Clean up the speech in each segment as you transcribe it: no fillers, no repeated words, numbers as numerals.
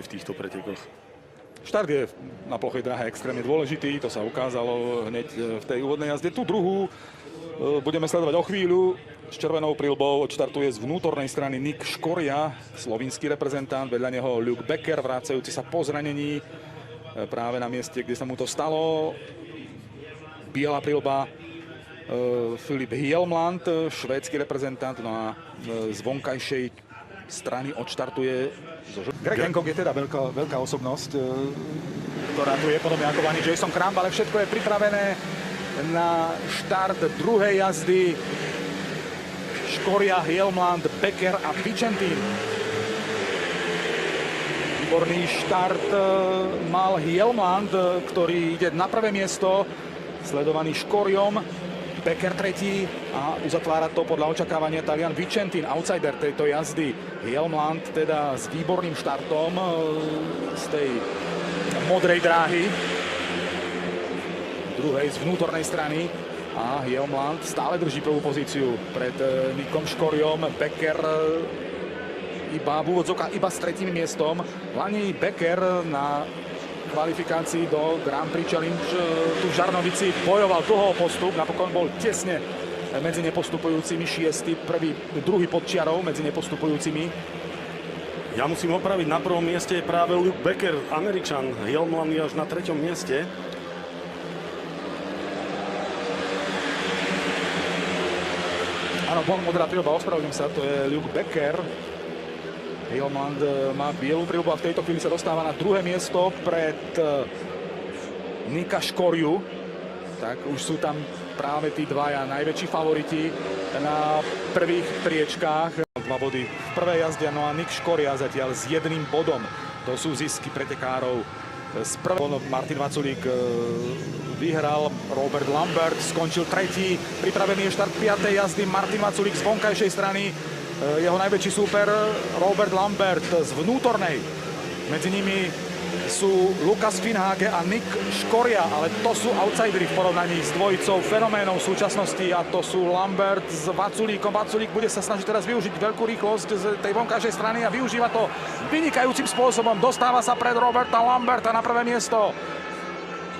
v týchto pretekoch? Štart je na plochej dráhe extrémne dôležitý, to sa ukázalo hneď v tej úvodnej jazde. Tú druhú budeme sledovať o chvíľu. S červenou prilbou odštartuje z vnútornej strany Nik Škoria, slovinský reprezentant, vedľa neho Luke Becker, vrácajúci sa po zranení práve na mieste, kde sa mu to stalo. Biela prilba Filip Hjelmland, švédsky reprezentant, no a z vonkajšej strany odštartuje Greg Hancock je teda veľká osobnosť, ktorá tu je podobne ako Vani Jason Kramp, ale všetko je pripravené na štart druhej jazdy. Škoria, Hjelmland, Becker a Vicentin. Výborný štart mal Hjelmland, ktorý ide na prvé miesto, sledovaný Škoriom. Becker tretí a uzatvára to podľa očakávania Talian Vicentin, outsider tejto jazdy. Hjelmland teda s výborným štartom z tej modrej dráhy, druhej z vnútornej strany, a Hjelmland stále drží prvú pozíciu pred Nikom Škoriom. Becker iba s tretím miestom. Lani Becker na kvalifikácii do Grand Prix Challenge tu v Žarnovici bojoval dlho o postup, napokon bol tesne medzi nepostupujúcimi, druhý pod čiarou medzi nepostupujúcimi. Ja musím opraviť, na prvom mieste je práve Luke Becker, Američan. Hjelmland je až na 3. mieste. Áno, modrá prilba, ospravedlňujem sa, to je Luke Becker. Hjelmland má bielú prilbu a v tejto chvíli sa dostáva na druhé miesto pred Nika Škoriu. Tak už sú tam práve tí dvaja najväčší favoriti na prvých priečkách. 2 body v prvej jazde, no a Nik Škoria zatiaľ s 1 bodom. To sú zisky pretekárov. Martin Vaculík vyhral, Robert Lambert skončil tretí. Pripravený je štart 5. jazdy. Martin Vaculík z vonkajšej strany. Jeho najväčší súper Robert Lambert z vnútornej. Medzi nimi sú Lukas Finhage a Nik Škoria, ale to sú outsideri v porovnaní s dvojicou fenoménov súčasnosti, a to sú Lambert s Vaculíkom. Vaculík bude sa snažiť teraz využiť veľkú rýchlosť z tej vonkajšej strany a využíva to vynikajúcim spôsobom. Dostáva sa pred Roberta Lamberta na prvé miesto.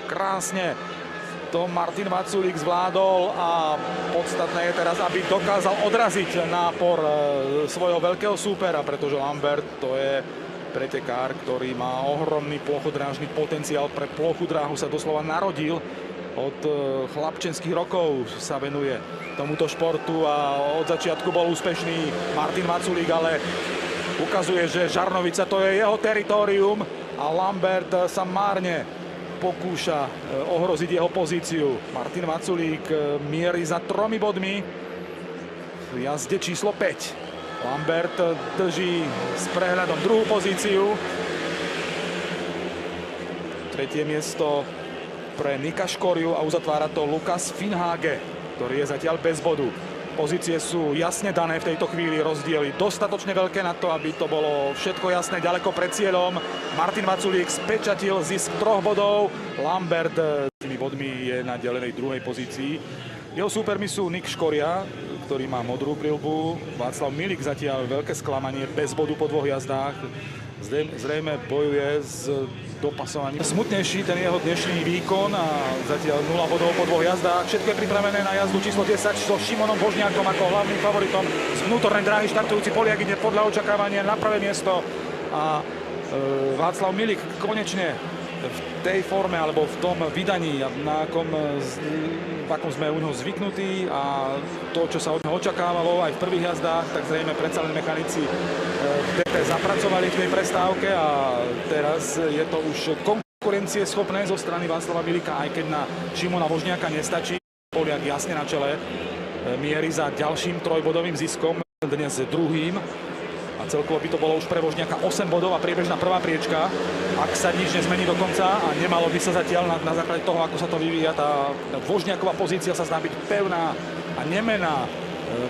Krásne to Martin Vaculík zvládol a podstatné je teraz, aby dokázal odraziť nápor svojho veľkého súpera, pretože Lambert to je pretekár, ktorý má ohromný plochodrážny potenciál. Pre plochú dráhu sa doslova narodil. Od chlapčenských rokov sa venuje tomuto športu a od začiatku bol úspešný Martin Vaculík, ale ukazuje, že Žarnovica to je jeho teritorium a Lambert sa márne pokúša ohroziť jeho pozíciu. Martin Vaculík mierí za 3 bodmi v jazde číslo 5. Lambert drží s prehľadom druhú pozíciu. 3. miesto pre Nika Škoriu a uzatvára to Lukas Finhage, ktorý je zatiaľ bez bodu. Pozície sú jasne dané v tejto chvíli, rozdiely dostatočne veľké na to, aby to bolo všetko jasné ďaleko pred cieľom. Martin Vaculík spečatil zisk 3 bodov. Lambert s tými bodmi je na delenej druhej pozícii. Jeho súpermi sú Nik Škoria, ktorý má modrú prilbu. Václav Milik zatiaľ veľké sklamanie, bez bodu po 2 jazdách. Zrejme bojuje s dopasovaním. Smutnejší ten jeho dnešný výkon a zatiaľ 0 bodov po 2 jazdách. Všetko je pripravené na jazdu číslo 10 so Šimonom Božňákom ako hlavným favoritom. Z vnútornej dráhy štartujúci Poliak ide podľa očakávania na prvé miesto a Václav Milik konečne v tej forme alebo v tom vydaní, v akom sme u neho zvyknutí, a to, čo sa od neho očakávalo aj v prvých jazdách, tak zrejme predsa len mechanici v DT zapracovali v tej prestávke a teraz je to už konkurencieschopné zo strany Václava Milika, aj keď na Šimona Božňáka nestačí. Poliak jasne na čele, mierí za ďalším 3-bodovým ziskom, dnes druhým. A celkovo by to bolo už pre Vožňáka 8 bodov a priebežná prvá priečka, ak sa nič nezmení do konca, a nemalo by sa zatiaľ na základe toho, ako sa to vyvíja, tá Vožňáková pozícia sa zdá byť pevná a nemená.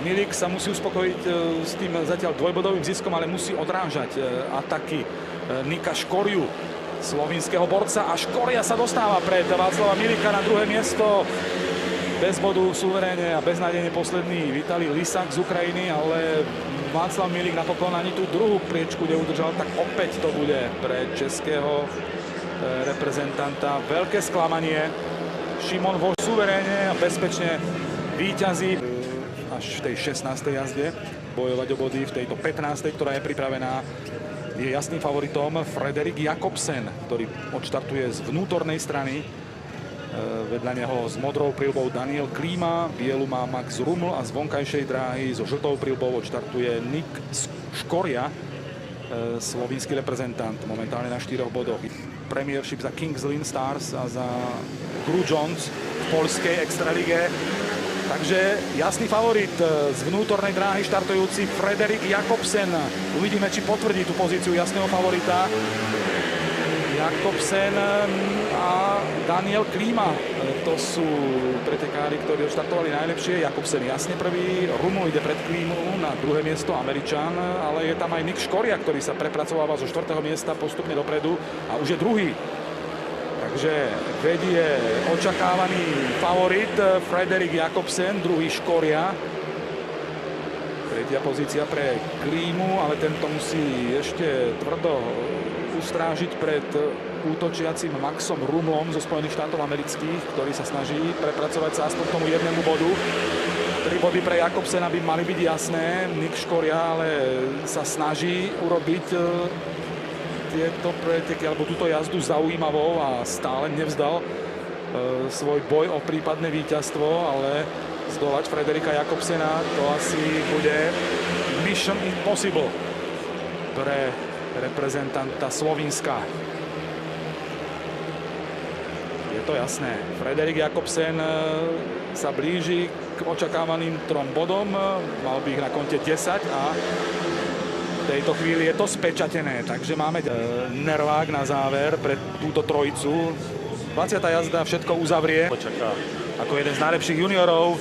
Milik sa musí uspokojiť s tým zatiaľ 2-bodovým ziskom, ale musí odrážať ataky Nika Škoriu, slovinského borca, a Škoria sa dostáva pred Václava Milika na druhé miesto. Bez bodu suverénne a beznádejne posledný Vitali Lisak z Ukrajiny, ale Václav Milík napokon ani tú druhú priečku neudržal, tak opäť to bude pre českého reprezentanta veľké sklamanie. Šimon Voš suverénne a bezpečne víťazí až v tej 16. jazde bojovať o body, v tejto 15. ktorá je pripravená. Je jasným favoritom Frederik Jakobsen, ktorý odštartuje z vnútornej strany. Vedľa neho s modrou prilbou Daniel Klíma, bielu má Max Ruml a z vonkajšej dráhy so žltou prilbou odštartuje Nick Škoria, slovinský reprezentant, momentálne na 4 bodoch. Premiership za Kings Lynn Stars a za Crew Jones v poľskej extralige. Takže jasný favorit z vnútornej dráhy štartujúci Frederik Jakobsen. Uvidíme, či potvrdí tú pozíciu jasného favorita. Jakobsen a Daniel Klíma. To sú pretekári, ktorí odštartovali najlepšie. Jakobsen jasne prvý, Ruml ide pred Klímu na druhé miesto, Američan, ale je tam aj Nick Škoria, ktorý sa prepracováva zo 4. miesta postupne dopredu a už je druhý. Takže vedie očakávaný favorit Frederik Jakobsen, druhý Škoria. Tretia pozícia pre Klímu, ale tento musí ešte tvrdo ustrážiť pred útočiacim Maxom Rumlom zo Spojených štátov amerických, ktorý sa snaží prepracovať sa aspoň k tomu jednému bodu. 3 body pre Jakobsena by mali byť jasné. Nick Škoria ale sa snaží urobiť tieto preteky alebo túto jazdu zaujímavou a stále nevzdal svoj boj o prípadné víťazstvo, ale zdolať Frederika Jakobsena to asi bude mission impossible pre reprezentanta Slovinska. Je to jasné. Frederik Jakobsen sa blíži k očakávaným 3 bodom. Mal by ich na konte 10 a v tejto chvíli je to spečatené. Takže máme nervák na záver pre túto trojicu. 20. jazda všetko uzavrie. Počaká. Ako jeden z najlepších juniorov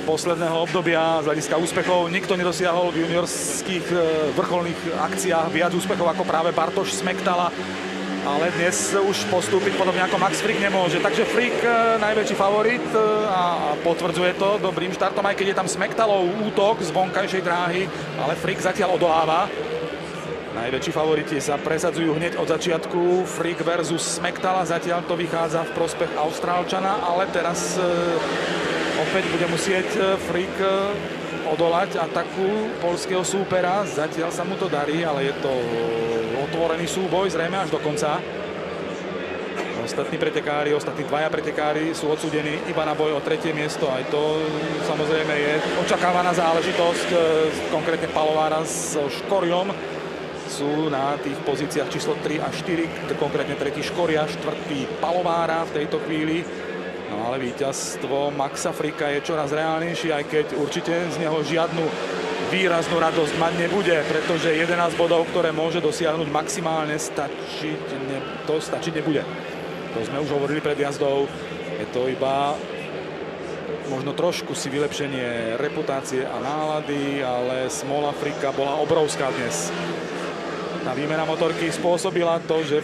posledného obdobia z hľadiska úspechov. Nikto nedosiahol v juniorských vrcholných akciách viac úspechov ako práve Bartoš Smektala. Ale dnes už postúpiť podobne ako Max Frick nemôže. Takže Frick najväčší favorit a potvrdzuje to dobrým štartom, aj keď je tam Smektalov útok z vonkajšej dráhy, ale Frick zatiaľ odoláva. Najväčší favoriti sa presadzujú hneď od začiatku. Frick versus Smektala, zatiaľ to vychádza v prospech Austrálčana, ale teraz opäť bude musieť Frick odolať ataku poľského súpera. Zatiaľ sa mu to darí, ale je to otvorený súboj, zrejme až do konca. Ostatní dvaja pretekári sú odsúdení iba na boj o 3. miesto. Aj to samozrejme je očakávaná záležitosť. Konkrétne Palovára so Škoriom sú na tých pozíciách číslo 3 a 4. Konkrétne 3. Škoria, 4. Palovára v tejto chvíli. No ale víťazstvo Maxa Fricka je čoraz reálnejšie, aj keď určite z neho žiadnu výraznú radosť mať nebude, pretože 11 bodov, ktoré môže dosiahnuť maximálne, stačiť nebude. To sme už hovorili pred jazdou. Je to iba možno trošku si vylepšenie reputácie a nálady, ale smola Fricka bola obrovská dnes. Tá výmena motorky spôsobila to, že